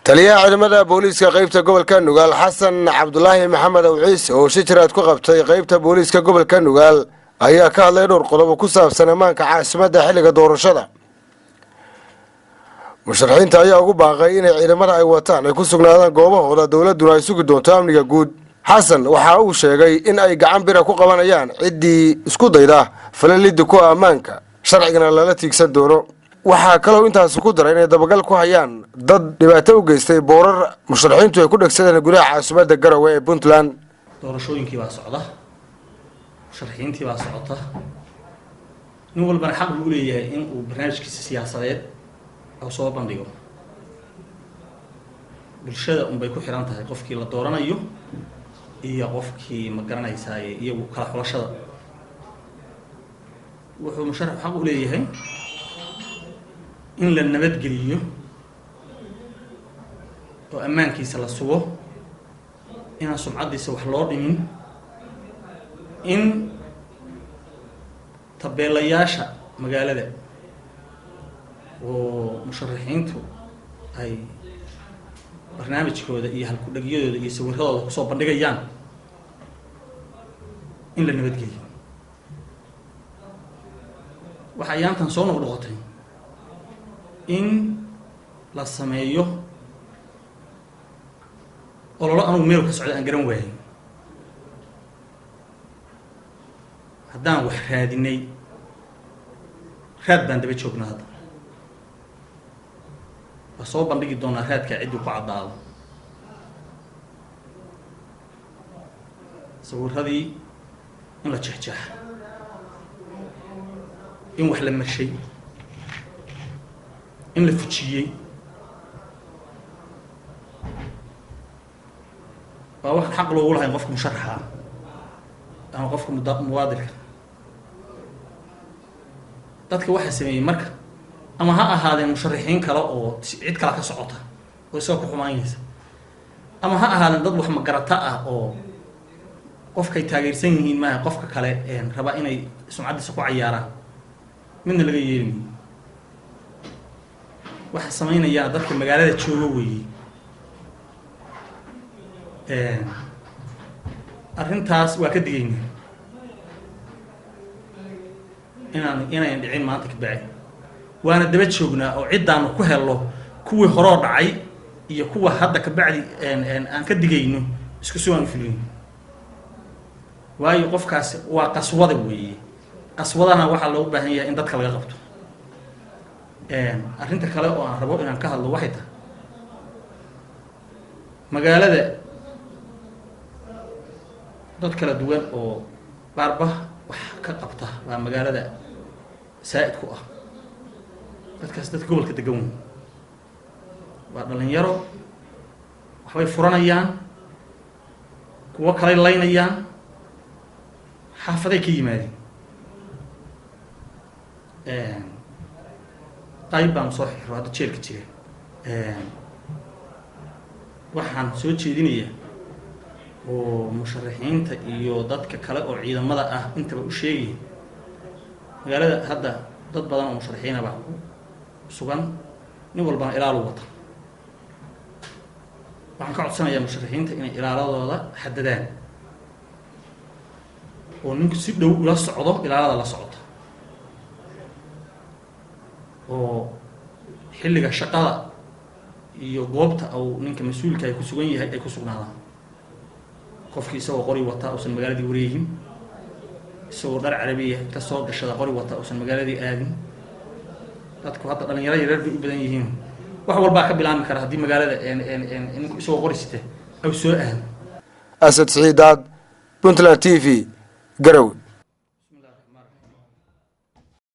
taliyaha ciidamada booliiska qaybta gobolka Nugaal Xasan Cabdullaahi Maxamed Awciis oo shijraad ku qabtay qaybta booliiska gobolka Nugaal ayaa ka hadlay dhowr qodob ku saabsan amaanka caasimadda xilliga doorashada. musharaxiinta ayaa ugu baaqay in ciidamada ay wataan ay ku sugnaadaan goobahooda dawladuna ay sugi doonto amniga guud. xasan waxa uu sheegay in ay gacan bira ku qabanayaan ciddii isku dayda falalidda ku amaanka sharcigana lala tiigsan doono. waxaa kaloo intaas ku daray inay dabagal ku hayaan dad dhibaato u geystay boorar musharaxiintu ay ku dhagsadeen gudaha caasimadda Garowe ee Puntland. doorashooyinkii baa socda, musharaxiintii baa socota, nin walbana xaq u leeyahay in uu barnaamijkiisa siyaasadeed oo soo bandhigo. bulshada unbay ku xiran tahay qofkii la dooranayo iyo qofkii ma garanaysaa iyagu kala xulashada. wuxuu musharax xaq u leeyahay in la nabadgeliyo oo ammaankiisa la sugo, inaan sumcadiisa wax loo dhimin, in tabeelayaasha magaalada oo musharaxiintu ay barnaamijkooda iyo halku-dhagyadooda iyo sawiradooda kusoo bandhigayaan in la nabadgeliyo. waxaa ayaantan soo noqnoqotay in la sameeyo ololo anugu meel ka socda aan garan waayay. haddaan wax raadinay raad baan daba joognaa. hadda waa soo bandhigi doonaa raadka ciddii ku caddaado. sawiradii in la jeexjeexa, in wax la marshay, in la fujiyey, waa wax xaq loogu lahayn qofka musharaxa ama qofka muwaadilka. dadka waxa sameeyay marka ama ha ahaadeen musharaxiin kale oo cid kale ka socota oo isoo ku xumaanaysa, ama ha ahaadeen dad wax magarata ah oo qofkay taageersan yihiin maaha qofka kale raba inay sumcadiisa ku cayaaraan. midna laga yeelin. waxa sameynaya dadka magaalada jooga weeyii. arrintaas waa ka digayna inaan dhicin maanta ka bacay. waana daba joognaa oo ciddaan ku helo kuwii horoo dhacay iyo kuwa hadda ka bacdi aan ka digayno isku soo aan filin. waayo qofkaas waa qaswada weeyii. qaswadana waxa loo baahan yahay in dadka laga qabto. arrinta kale oo aan rabo inaan ka hadlo waxay tahay magaalada dad kala duwan oo baarba wax ka qabta waa magaalada saa'id ku ah. dadkaas dadka gobolka degan waa dhalinyaro waxbay furanayaan, kuwo kale laynayaan, xaafaday ka yimaadeen. qayb baan soo xiro hadda jeelka jira. waxaan soo jeedinayaa oo musharaxiinta iyo dadka kale oo ciidamada ah intaba u sheegay magaalada hadda dad badan oo musharaxiin ah sugan, nin walbana ilaalo wata. waxaan ka codsanayaa musharaxiinta inay ilaaladooda xadadaan oo ninku si dhow ula socdo, ilaalada la socota, oo xilliga shaqada iyo goobta uu ninka mas-uulka ay ku sugan yahay ay ku sugnaadaan. qofkii isagoo qori wata uusan magaaladii wareegin, isagoo dhar carabiya ka soo gashada qori wata uusan magaaladii aadin. dadku hadda dhalinyaro yaryar bay u badan yihiin. wax walbaa ka bilaami kara haddii magaalada ninku isagoo qori sita ay soo aado. Asad Saciid, Puntland TV, Garowe.